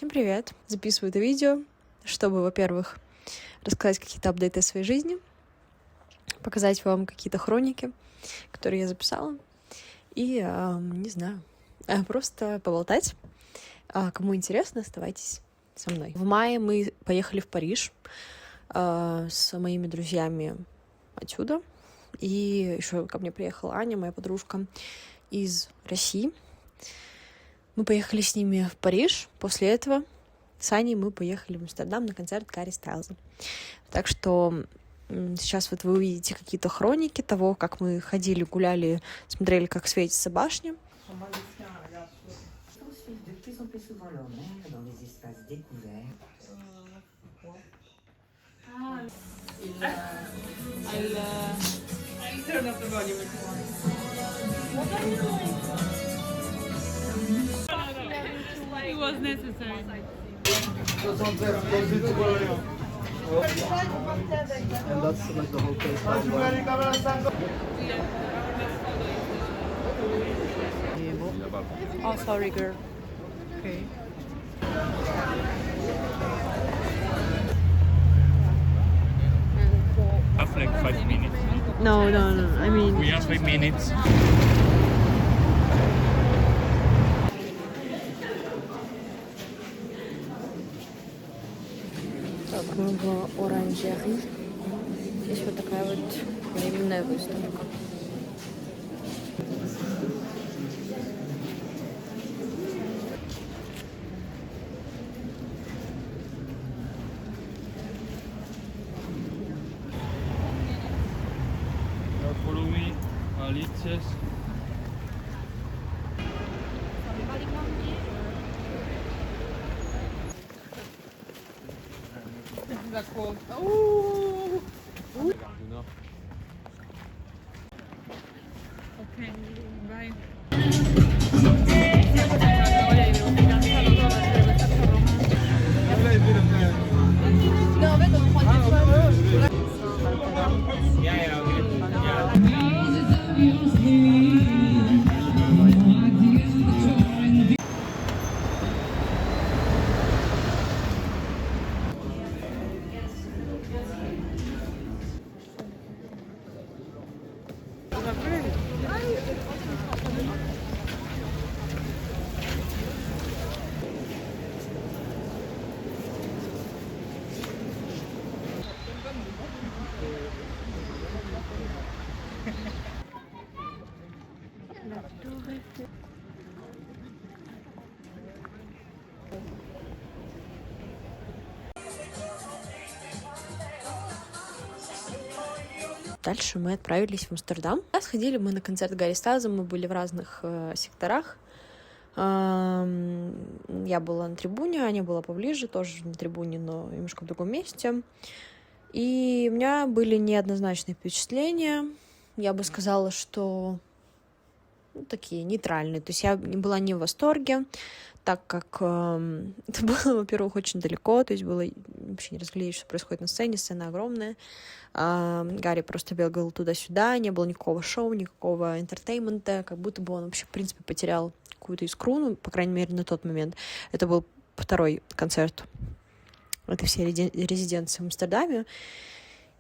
Всем привет! Записываю это видео, чтобы, во-первых, рассказать какие-то апдейты о своей жизни, показать вам какие-то хроники, которые я записала, и, не знаю, просто поболтать. Кому интересно, оставайтесь со мной. В мае мы поехали в Париж с моими друзьями отсюда, и еще ко мне приехала Аня, моя подружка, из России. Мы поехали с ними в Париж. После этого с Аней мы поехали в Амстердам на концерт Гарри Стайлза. Так что сейчас вот вы увидите какие-то хроники того, как мы ходили, гуляли, смотрели, как светится башня. It was necessary. And that's like the whole place. Oh, sorry, girl. Okay. Have like 5 minutes. No. I mean, We have 5 minutes. так, мы в Оранжерии. Здесь вот такая вот временная выставка. Follow me, Alicia's. That's cool. Oh. Okay, bye. Дальше мы отправились в Амстердам. Сходили мы на концерт Гарри Стайлза, мы были в разных секторах. Я была на трибуне, Аня была поближе, тоже на трибуне, но немножко в другом месте. И у меня были неоднозначные впечатления. Я бы сказала, что такие нейтральные. То есть я была не в восторге, так как это было, во-первых, очень далеко, то есть было вообще не разглядеть, что происходит на сцене, сцена огромная. Гарри просто бегал туда-сюда, не было никакого шоу, никакого интертеймента, как будто бы он вообще, в принципе, потерял какую-то искру, ну, по крайней мере, на тот момент. Это был второй концерт этой всей резиденции в Амстердаме.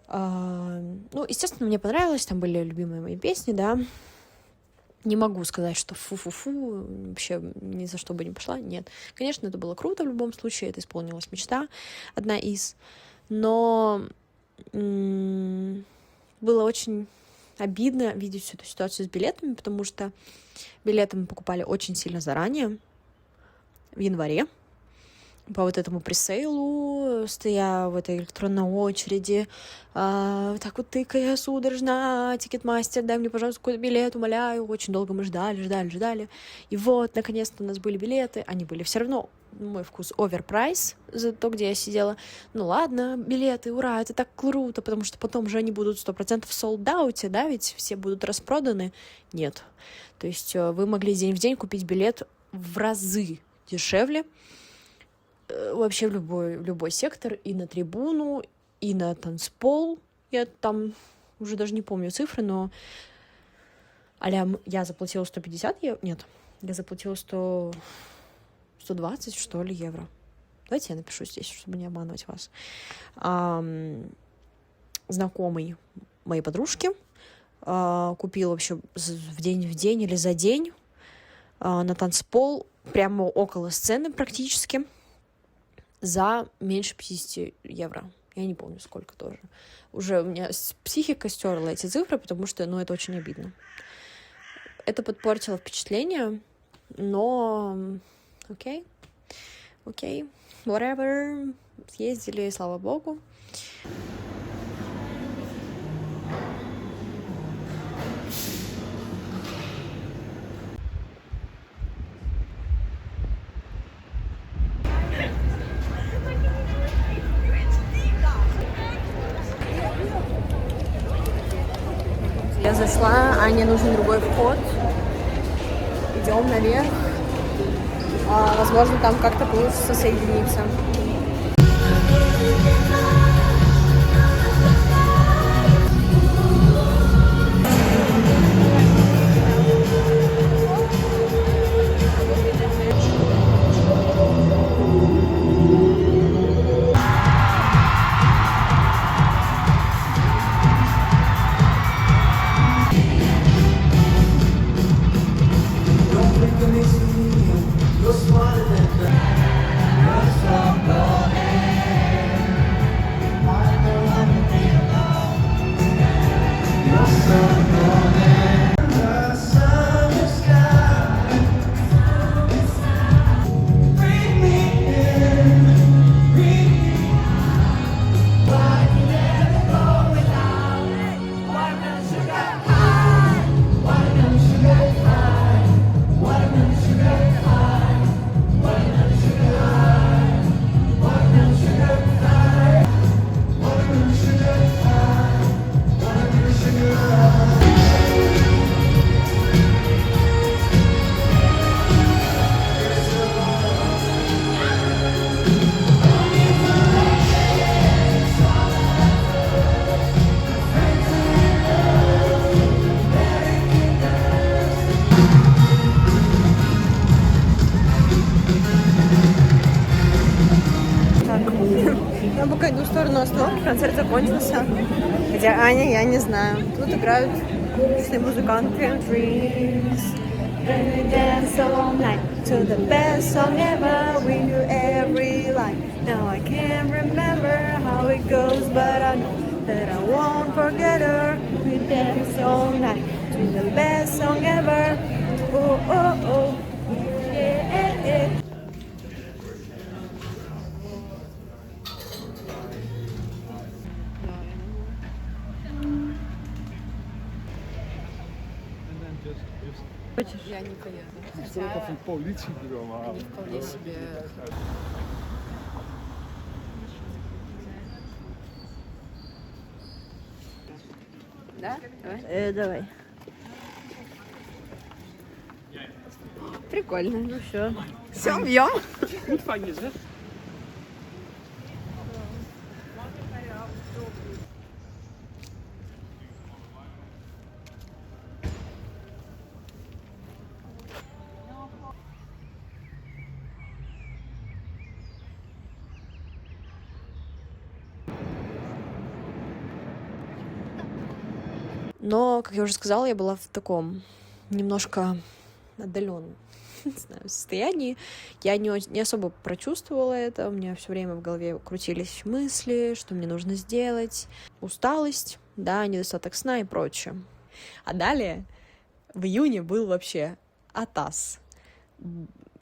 Ну, естественно, мне понравилось, там были любимые мои песни, да. Не могу сказать, что фу-фу-фу, вообще ни за что бы не пошла, нет. Конечно, это было круто в любом случае, это исполнилась мечта, одна из, но было очень обидно видеть всю эту ситуацию с билетами, потому что билеты мы покупали очень сильно заранее, в январе, по вот этому пресейлу, стоя в этой электронной очереди, так вот тыкая судорожно: Тикетмастер, дай мне, пожалуйста, какой-то билет, умоляю. Очень долго мы ждали. И вот, наконец-то у нас были билеты. Они были все равно, мой вкус, оверпрайс за то, где я сидела. Ну ладно, билеты, ура, это так круто, потому что потом же они будут 100% в солд-ауте, да, ведь все будут распроданы. Нет. То есть вы могли день в день купить билет в разы дешевле, вообще в любой сектор, и на трибуну, и на танцпол. Я там уже даже не помню цифры, но я заплатила 150 евро. Нет, я заплатила 120, что ли, евро. Давайте я напишу здесь, чтобы не обманывать вас. Знакомый моей подружки купил вообще в день или за день на танцпол прямо около сцены практически за меньше 50 евро. Я не помню, сколько тоже. Уже у меня психика стерла эти цифры, потому что, ну, это очень обидно. Это подпортило впечатление, но окей, whatever. Съездили, слава богу. Я зашла, Ане нужен другой вход. Идем наверх. Возможно, там как-то получится соединиться. Я пока иду в сторону остановки, концерт закончился. Где Аня, я не знаю. Тут играют все музыканты. Dance all night to the best song ever. We knew every line. Now I can't remember how it goes, but I know that I won't forget her. We dance all night to the best song ever. Oh, oh, oh. Yeah, yeah. Я не поеду. Столько van politiebureau halen. Вполне себе. Да? Давай. Давай. Прикольно. Ну все. Все, бьем. Goed van je, zeg. Но, как я уже сказала, я была в таком немножко отдаленном, не знаю, состоянии. Я не особо прочувствовала это. У меня все время в голове крутились мысли, что мне нужно сделать. Усталость, да, недостаток сна и прочее. А далее в июне был вообще атас.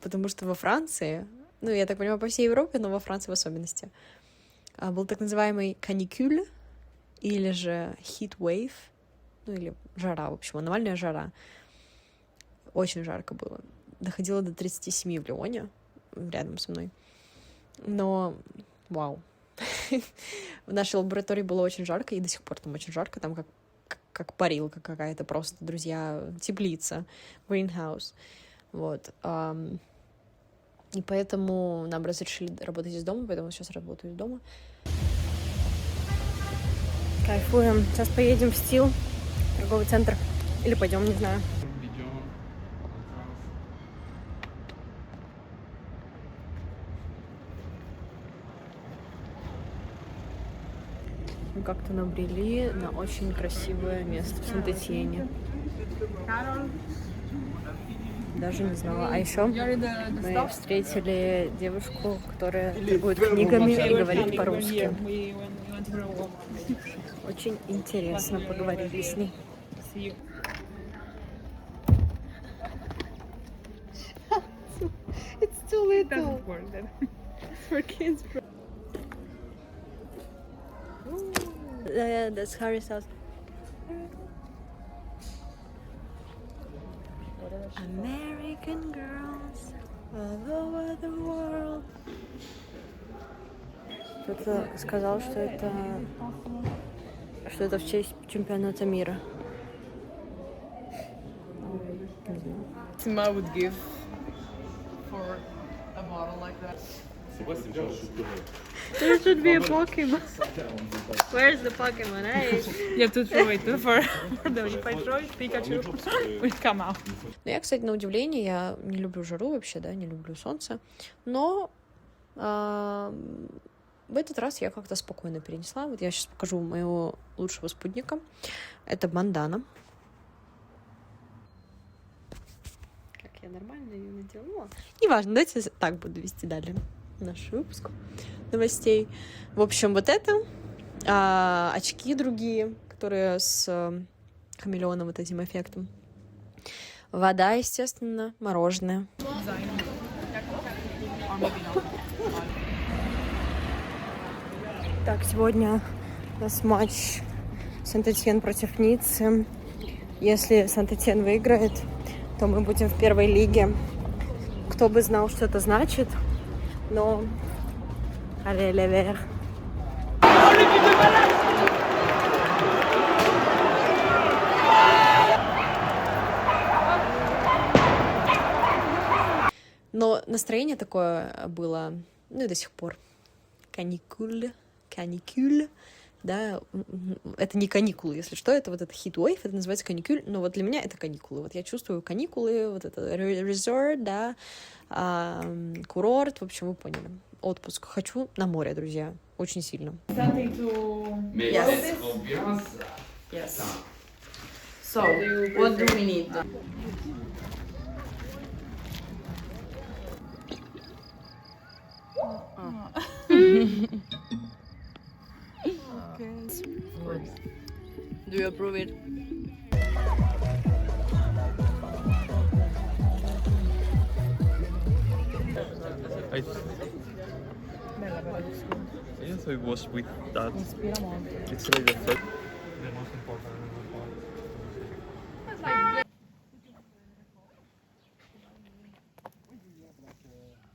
Потому что во Франции, ну, я так понимаю, по всей Европе, но во Франции в особенности, был так называемый каникюль, или же heat wave, ну или жара, в общем, аномальная жара. Очень жарко было. Доходило до 37 в Лионе, рядом со мной. Но, вау. В нашей лаборатории было очень жарко, и до сих пор там очень жарко, там как парилка какая-то просто, друзья, теплица, greenhouse. Вот. И поэтому нам разрешили работать из дома, поэтому сейчас работаю из дома. Кайфуем. Сейчас поедем в Стил, торговый центр. Или пойдем, не знаю. Мы как-то набрели на очень красивое место в Сент-Этьене. Даже не знала. А еще мы встретили девушку, которая торгует книгами и говорит по-русски. Очень интересно поговорили с ней. It's too little. For kids. That's Harry's house. American girls all over the world. Кто-то сказал, что это в честь чемпионата мира. I would give for a bottle like that. There should be a Pokemon. Where's the Pokemon? Hey. You have to throw it for them. If I throw it, Pikachu will come out. Ну, я, кстати, на удивление, я не люблю жару вообще, да, не люблю солнце, но в этот раз я как-то спокойно перенесла. Вот я сейчас покажу моего лучшего спутника. Это бандана. Как я нормально ее надела? Неважно, давайте так буду вести далее наш выпуск новостей. В общем, вот это, очки другие, которые с хамелеоном, вот этим эффектом. Вода, естественно, мороженое. Так, сегодня у нас матч Сент-Этьен против Ниццы. Если Сент-Этьен выиграет, то мы будем в первой лиге. Кто бы знал, что это значит, но... Allez, les verts. Но настроение такое было, ну и до сих пор. Каникуль, да, это не каникулы, если что, это вот это heatwave, это называется каникуль, но вот для меня это каникулы. Вот я чувствую каникулы, вот это resort, да, курорт, в общем, вы поняли. Отпуск. Хочу на море, друзья, очень сильно. Yes. Yes. So, what do we need? Do you approve it? Yes, it was with that. It's like the first.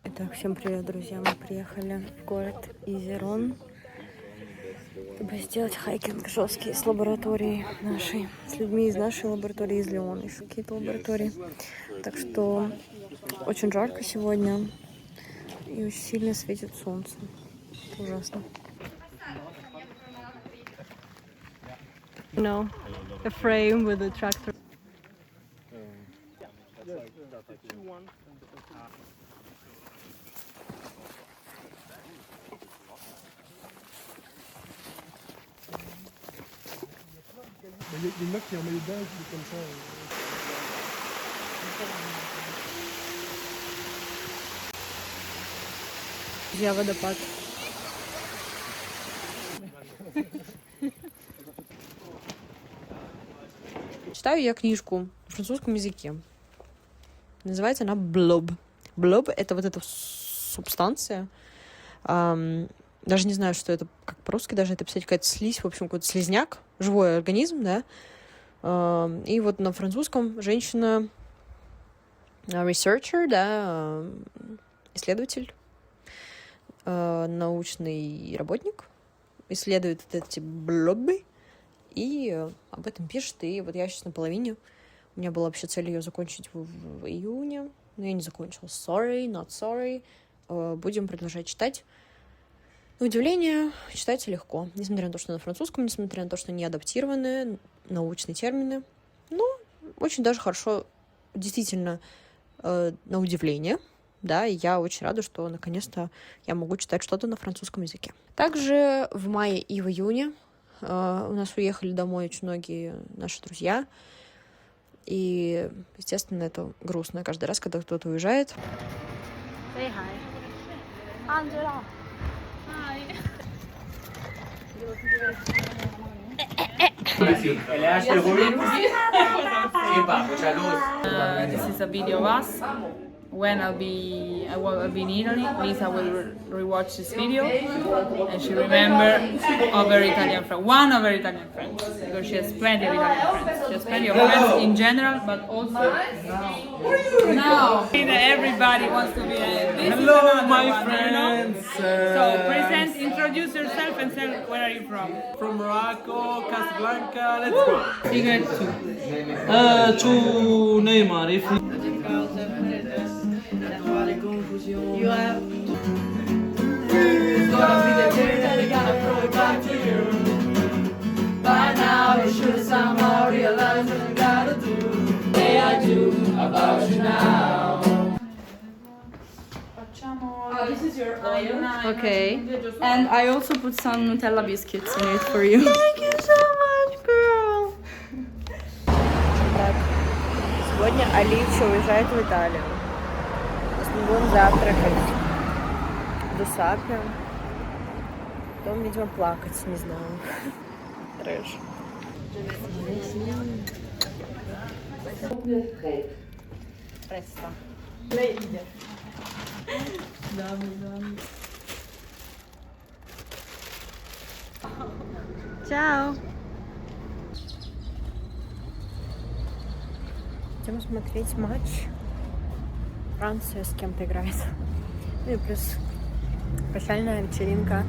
Итак, всем привет, друзья. Мы приехали в город Изерон, чтобы сделать хайкинг жесткий с лабораторией нашей, с людьми из нашей лаборатории, из Леона, еще какие-то лаборатории. Так что очень жарко сегодня и очень сильно светит солнце. Это ужасно. You know, a frame with a tractor. Il y en a qui en mettent dedans, comme ça. Я водопад. Читаю я книжку на французском языке. Называется она Blob. Blob — это вот эта субстанция. Даже не знаю, что это, как по-русски даже это писать, какая-то слизь, в общем, какой-то слизняк, живой организм, да. И вот на французском женщина researcher, да, исследователь, научный работник, исследует вот эти блобы и об этом пишет. И вот я сейчас на половине. У меня была вообще цель ее закончить в июне, но я не закончила. Sorry, not sorry. Будем продолжать читать. На удивление, читается легко. Несмотря на то, что на французском, несмотря на то, что не адаптированы научные термины. Ну, очень даже хорошо, действительно, на удивление. Да, и я очень рада, что наконец-то я могу читать что-то на французском языке. Также в мае и в июне У нас уехали домой очень многие наши друзья. И, естественно, это грустно каждый раз, когда кто-то уезжает. Say hi. Angela. This is a video of us. When I'll be in Italy, Lisa will rewatch this video, and she remember of her Italian friend, one of her Italian friends, because she has plenty of Italian friends. She has plenty of friends in general, but also now. Everybody wants to be. Hello, my friends. You know? So introduce yourself, and tell where are you from? From Morocco, Casablanca, let's go. Figure two. To Neymar, if You have. By now you should somehow realize what you gotta do. Say I do about you now. This is your iron. Okay. And I also put some Nutella biscuits in it for you. Thank you so much, girl! Так, сегодня Алича уезжает в Италию. Мы будем завтракать в Дусапе. Потом, видимо, плакать, не знаю. Трэш. Чао! Идем смотреть матч. Франция с кем-то играет. Ну и плюс прощальная вечеринка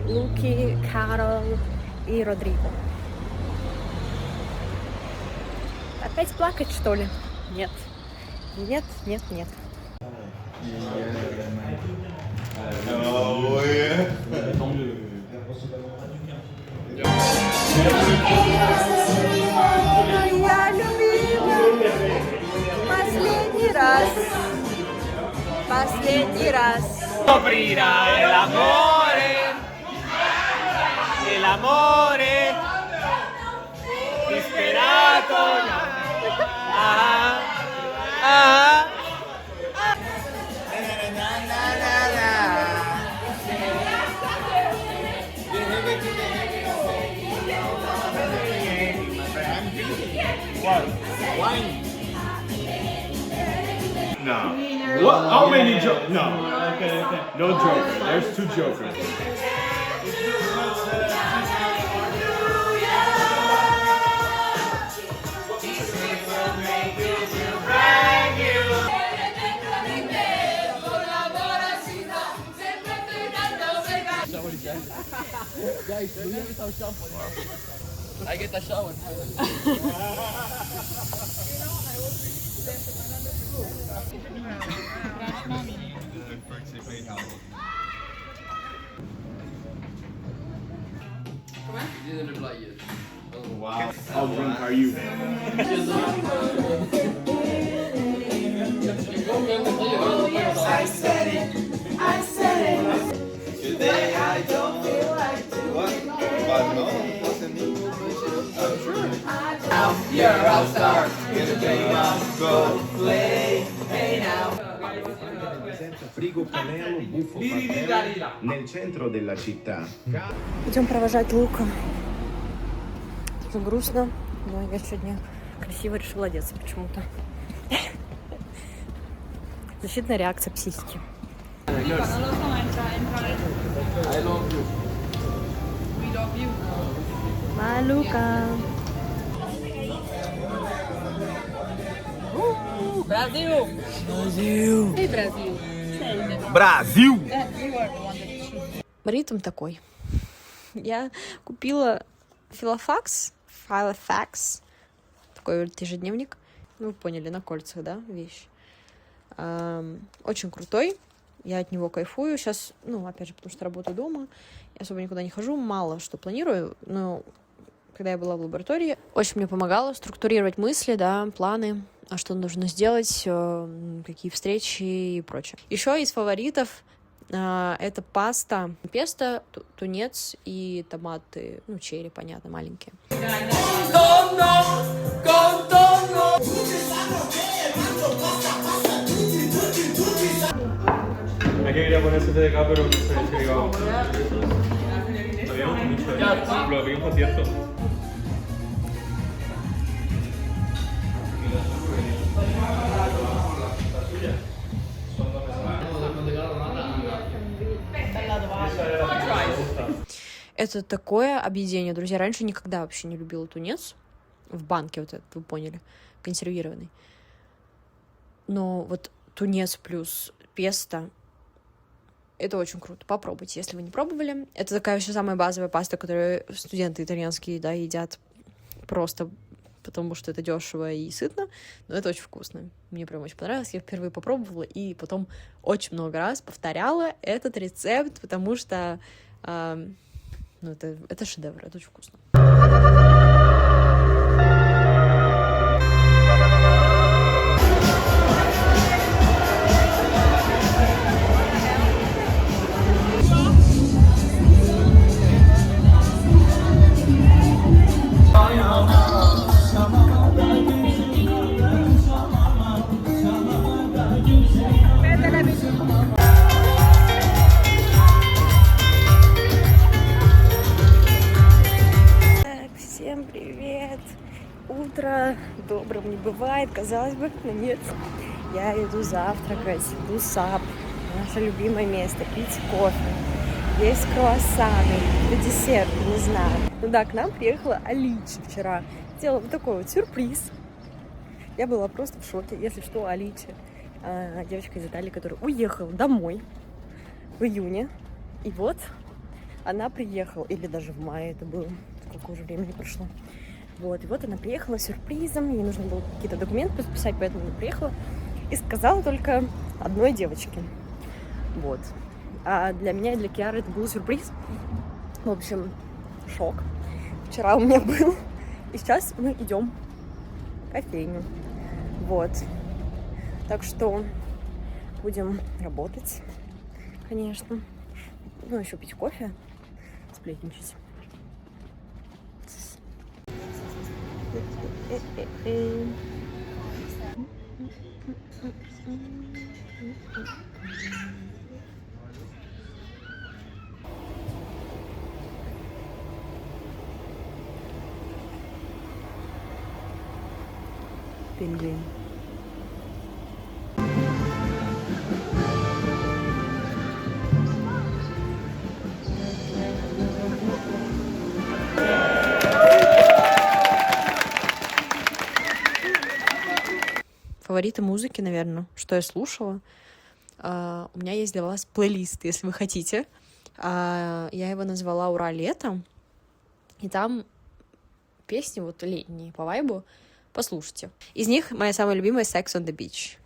Луки, Карол и Родриго. Опять плакать, что ли? Нет. Нет, нет, нет. Я любила последний раз. Последний раз. Scoprirà l'amore disperato. Ah, ah. What? Wine? No. What? How many jokers? No. Okay. No joker. There's two jokers. I get a shower. He didn't reply yet. Wow. How drunk are you? I said it. Today I don't feel like doing it. You're all star. Gonna play on, go play. Hey now. Frigo Canelo Buffo Fratello nel centro della città. Идем провожать Лука. Уже грустно, но я сегодня красиво решила одеться почему-то. Защитная реакция психики. Малука. Brasil! Hey, Brasil! Brasil! Ритм такой. Я купила Филофакс, такой вот ежедневник. Ну, вы поняли, на кольцах, да, вещь. Очень крутой. Я от него кайфую. Сейчас, ну, опять же, потому что работаю дома. Я особо никуда не хожу, мало что планирую. Но когда я была в лаборатории, очень мне помогало структурировать мысли, да, планы, что нужно сделать, какие встречи и прочее. Еще из фаворитов Это паста, песто, тунец и томаты, ну, черри, понятно, маленькие. Hay que ir a ponerse de acá, pero no se llegaba. Habíamos mucho de lo había un concierto. Это такое объедение, друзья. Раньше никогда вообще не любила тунец. В банке вот этот, вы поняли, консервированный. Но вот тунец плюс песто — это очень круто. Попробуйте, если вы не пробовали. Это такая вообще самая базовая паста, которую студенты итальянские, да, едят просто потому, что это дешево и сытно. Но это очень вкусно. Мне прям очень понравилось. Я впервые попробовала и потом очень много раз повторяла этот рецепт, потому что ну, это шедевр, это очень вкусно. Всем привет! Утро добрым не бывает, казалось бы, но нет. Я иду завтракать в САП, наше любимое место, пить кофе. Есть круассаны, это десерт, не знаю. Ну да, к нам приехала Аличи вчера. Сделала вот такой вот сюрприз. Я была просто в шоке. Если что, Аличи, девочка из Италии, которая уехала домой в июне. И вот она приехала, или даже в мае это было, сколько уже времени прошло. Вот, и вот она приехала с сюрпризом, ей нужно было какие-то документы подписать, поэтому она приехала и сказала только одной девочке. Вот. А для меня и для Киары это был сюрприз. В общем, шок. Вчера у меня был. И сейчас мы идем в кофейню. Вот. Так что будем работать, конечно. Ну, еще пить кофе, сплетничать. Пингвин. Фавориты музыки, наверное, что я слушала. У меня есть для вас плейлист, если вы хотите. Я его назвала «Ура, лето». И там песни вот летние по вайбу. Послушайте. Из них моя самая любимая «Sex on the Beach».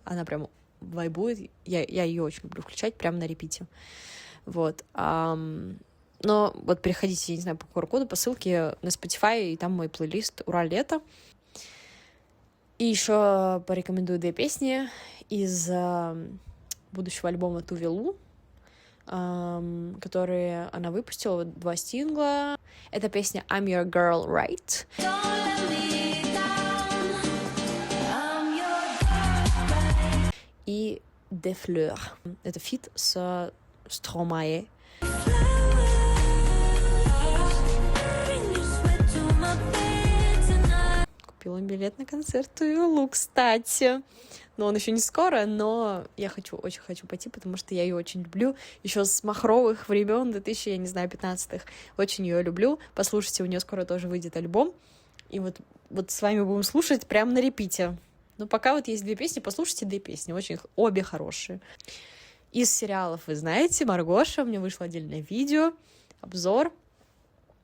Она прям вайбует. Я ее очень люблю включать прямо на репите. Вот. Но вот переходите, я не знаю, по QR-коду, по ссылке на Spotify, и там мой плейлист «Ура, лето». И еще порекомендую 2 песни из будущего альбома Tove Lo, которые она выпустила, 2 сингла. Это песня «I'm Your Girl, Right». И «Des Fleurs». Это фит с Stromae. Купила билет на концерт Tove Lo, кстати. Но он еще не скоро, но я очень хочу пойти, потому что я ее очень люблю. Еще с махровых времен 2015-х. Очень ее люблю. Послушайте, у нее скоро тоже выйдет альбом. И вот с вами будем слушать прямо на репите. Но пока вот есть 2 песни, послушайте 2 песни. Очень обе хорошие. Из сериалов, вы знаете, Маргоша. У меня вышло отдельное видео, обзор.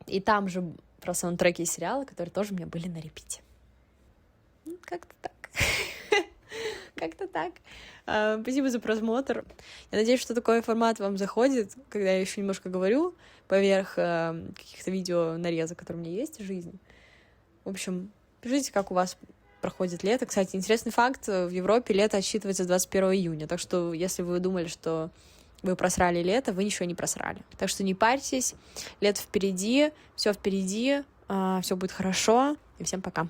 И там же про саундтреки из сериала, которые тоже у меня были на репите. Как-то так. Как-то так. Спасибо за просмотр. Я надеюсь, что такой формат вам заходит, когда я еще немножко говорю поверх каких-то видео нарезок, которые у меня есть в жизни. В общем, Пишите, как у вас проходит лето. Кстати, интересный факт, в Европе лето отсчитывается 21 июня, так что если вы думали, что вы просрали лето, вы ничего не просрали. Так что не парьтесь, лето впереди, все будет хорошо, и всем пока.